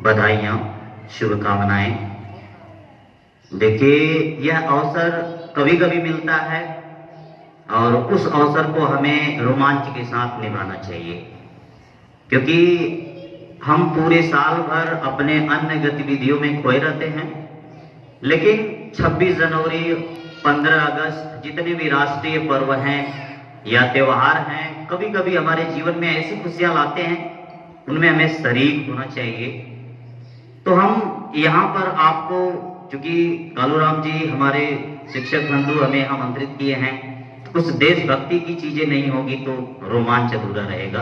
बधाइयाँ, शुभकामनाएं। देखिए, यह अवसर कभी कभी मिलता है और उस अवसर को हमें रोमांच के साथ निभाना चाहिए, क्योंकि हम पूरे साल भर अपने अन्य गतिविधियों में खोए रहते हैं। लेकिन 26 जनवरी, 15 अगस्त, जितने भी राष्ट्रीय पर्व हैं या त्योहार हैं, कभी कभी हमारे जीवन में ऐसी खुशियां लाते हैं, उनमें हमें शरीक होना चाहिए। तो हम यहाँ पर आपको, चूंकि कालूराम जी हमारे शिक्षक बंधु हमें आमंत्रित किए हैं, तो कुछ देशभक्ति की चीजें नहीं होगी तो रोमांच अधूरा रहेगा।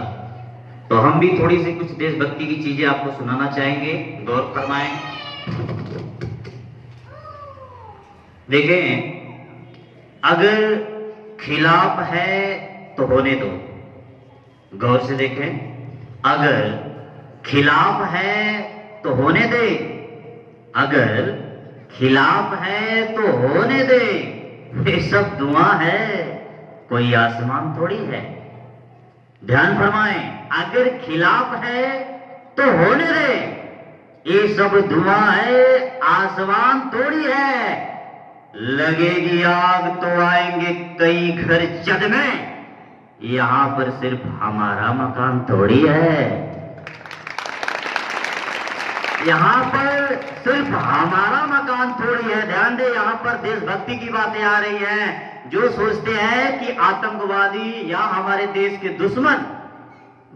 तो हम भी थोड़ी सी कुछ देशभक्ति की चीजें आपको सुनाना चाहेंगे, गौर फरमाएं। देखें, अगर खिलाफ है तो होने दो। गौर से देखें, अगर खिलाफ है तो होने दे, अगर खिलाफ है तो होने दे। ये सब धुआं है, कोई आसमान थोड़ी है। ध्यान फरमाएं, अगर खिलाफ है तो होने दे, ये सब धुआं है, आसमान थोड़ी है। लगेगी आग तो आएंगे कई घर जद में, यहां पर सिर्फ हमारा मकान थोड़ी है। यहां पर सिर्फ हमारा मकान थोड़ी है। ध्यान दे, यहां पर देशभक्ति की बातें आ रही हैं। जो सोचते हैं कि आतंकवादी या हमारे देश के दुश्मन,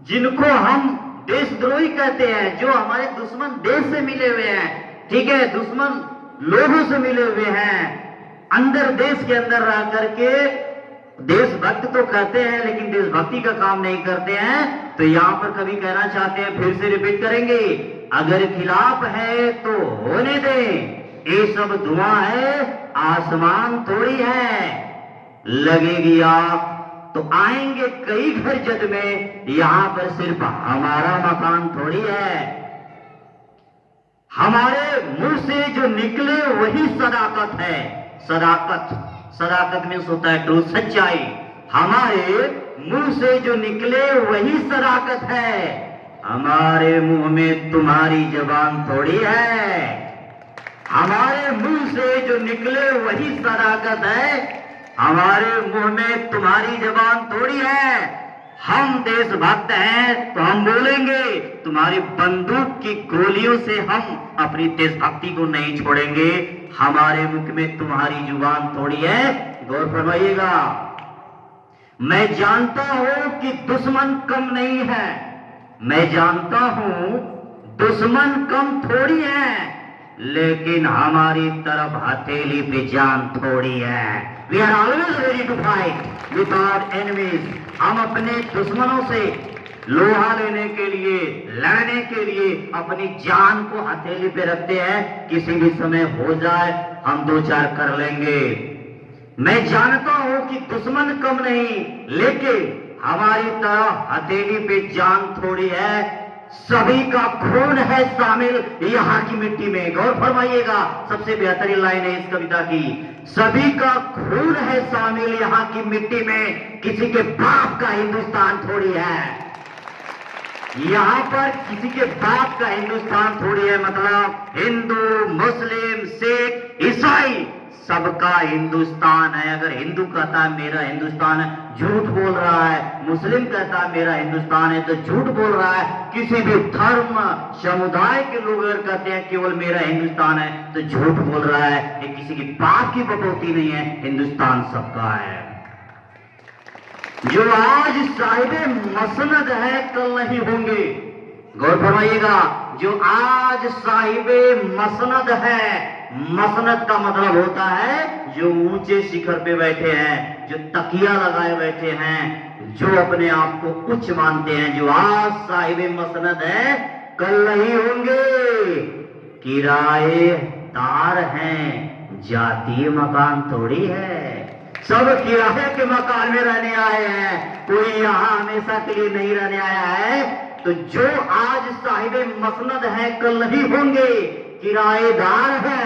जिनको हम देशद्रोही कहते हैं, जो हमारे दुश्मन देश से मिले हुए हैं, ठीक है, दुश्मन लोगों से मिले हुए हैं, अंदर देश के अंदर रह करके देशभक्त तो कहते हैं लेकिन देशभक्ति का काम नहीं करते हैं। तो यहां पर कभी कहना चाहते हैं, फिर से रिपीट करेंगे, अगर खिलाफ है तो होने दे, ये सब धुआं है, आसमान थोड़ी है। लगेगी आग तो आएंगे कई घर जद में, यहां पर सिर्फ हमारा मकान थोड़ी है। हमारे मुंह से जो निकले वही सदाकत है। सदाकत, सदाकत में होता है ट्रूथ, सच्चाई। हमारे मुंह से जो निकले वही सदाकत है। हमारे मुंह में तुम्हारी जबान थोड़ी है। हमारे मुंह से जो निकले वही सदाकत है। हमारे मुंह में तुम्हारी जबान थोड़ी है। हम देशभक्त हैं तो हम बोलेंगे, तुम्हारी बंदूक की गोलियों से हम अपनी देशभक्ति को नहीं छोड़ेंगे। हमारे मुख में तुम्हारी जुबान थोड़ी है। गौर फरमाइएगा, मैं जानता हूं कि दुश्मन कम नहीं है, मैं जानता हूं दुश्मन कम थोड़ी है, लेकिन हमारी तरफ हथेली पे जान थोड़ी है। We are always ready to fight with our enemies. हम अपने दुश्मनों से लोहा लेने के लिए, लड़ने के लिए अपनी जान को हथेली पे रखते हैं। किसी भी समय हो जाए हम दो चार कर लेंगे। मैं जानता हूं कि दुश्मन कम नहीं, लेकिन हमारी तरफ हथेली पे जान थोड़ी है। सभी का खून है शामिल यहाँ की मिट्टी में। गौर फरमाइएगा, सबसे बेहतरीन लाइन है इस कविता की। सभी का खून है शामिल यहाँ की मिट्टी में, किसी के बाप का हिंदुस्तान थोड़ी है। यहाँ पर किसी के बाप का हिंदुस्तान थोड़ी है, मतलब हिंदू, मुस्लिम, सिख, ईसाई, सबका हिंदुस्तान है। अगर हिंदू कहता है मेरा हिंदुस्तान है, झूठ बोल रहा है। मुस्लिम कहता है मेरा हिंदुस्तान है, तो झूठ बोल रहा है। किसी भी धर्म समुदाय के लोग अगर कहते हैं केवल मेरा हिंदुस्तान है, तो झूठ बोल रहा है। ये किसी की बाप की बटौती नहीं है, हिंदुस्तान सबका है। जो आज साहिबे मसनद है कल नहीं होंगे। गौर फरमाइएगा, जो आज साहिबे मसनद है, मसनद का मतलब होता है जो ऊंचे शिखर पे बैठे हैं, जो तकिया लगाए बैठे हैं, जो अपने आप को उच्च मानते हैं। जो आज साहिबे मसनद है कल नहीं होंगे। किराएदार हैं, जातीय मकान थोड़ी है। सब किराए के मकान में रहने आए हैं, कोई यहाँ हमेशा के लिए नहीं रहने आया है। तो जो आज साहिबे मसनद है कल नहीं होंगे, किराएदार है,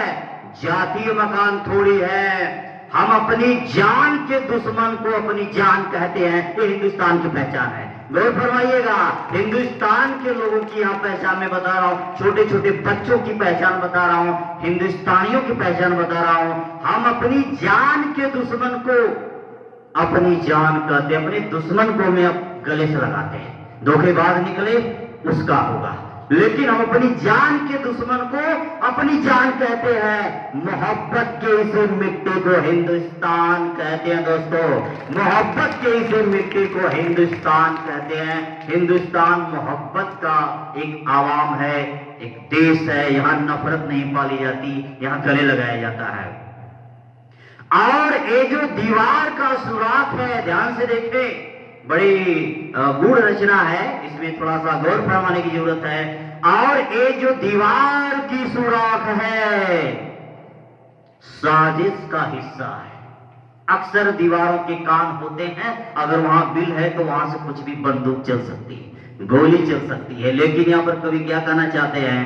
जातीय मकान थोड़ी है। हम अपनी जान के दुश्मन को अपनी जान कहते हैं, ये हिंदुस्तान की पहचान है। गौर फरमाइएगा, हिंदुस्तान के लोगों की यहाँ पहचान में बता रहा हूँ, छोटे छोटे बच्चों की पहचान बता रहा हूँ, हिंदुस्तानियों की पहचान बता रहा हूँ। हम अपनी जान के दुश्मन को अपनी जान कहते हैं, अपने दुश्मन को में गले से लगाते हैं। धोखेबाज निकले उसका होगा, लेकिन हम अपनी जान के दुश्मन को अपनी जान कहते हैं। मोहब्बत के इस मिट्टी को हिंदुस्तान कहते हैं दोस्तों, मोहब्बत के इस मिट्टी को हिंदुस्तान कहते हैं। हिंदुस्तान मोहब्बत का एक आवाम है, एक देश है। यहाँ नफरत नहीं पाली जाती, यहाँ गले लगाया जाता है। और ये जो दीवार का सुराख है, ध्यान से देखें, बड़ी गूढ़ रचना है, इसमें थोड़ा सा गौर फरमाने की जरूरत है। और ये जो दीवार की सुराख है, साजिश का हिस्सा है। अक्सर दीवारों के कान होते हैं, अगर वहां बिल है तो वहां से कुछ भी बंदूक चल सकती है, गोली चल सकती है। लेकिन यहां पर कवि क्या कहना चाहते हैं,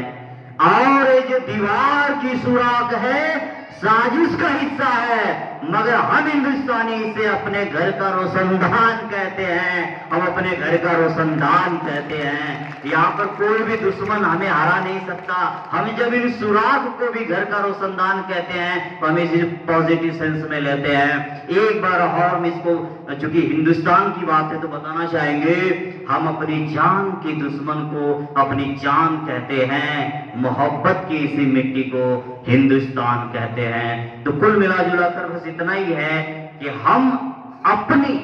और ये जो दीवार की सुराख है साजिश का हिस्सा है, मगर हम हिंदुस्तानी इसे अपने घर का रोशनदान कहते हैं। हम अपने घर का रोशनदान कहते हैं। यहाँ पर कोई भी दुश्मन हमें हरा नहीं सकता। हम जब इन सुराख को भी घर का रोशनदान कहते हैं तो हम इसे पॉजिटिव सेंस में लेते हैं। एक बार और हम इसको, चूंकि हिंदुस्तान की बात है तो बताना चाहेंगे, हम अपनी जान के दुश्मन को अपनी जान कहते हैं। मोहब्बत की इसी मिट्टी को हिंदुस्तान कहते हैं। तो कुल मिला जुला कर बस इतना ही है कि हम अपनी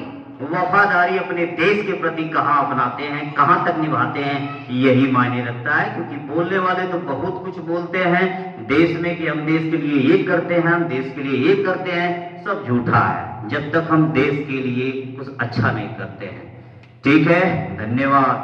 वफादारी अपने देश के प्रति कहां अपनाते हैं, कहां तक निभाते हैं, यही मायने रखता है। क्योंकि बोलने वाले तो बहुत कुछ बोलते हैं देश में कि हम देश के लिए ये करते हैं, हम देश के लिए ये करते हैं, सब झूठा है जब तक हम देश के लिए कुछ अच्छा नहीं करते हैं। ठीक है, धन्यवाद।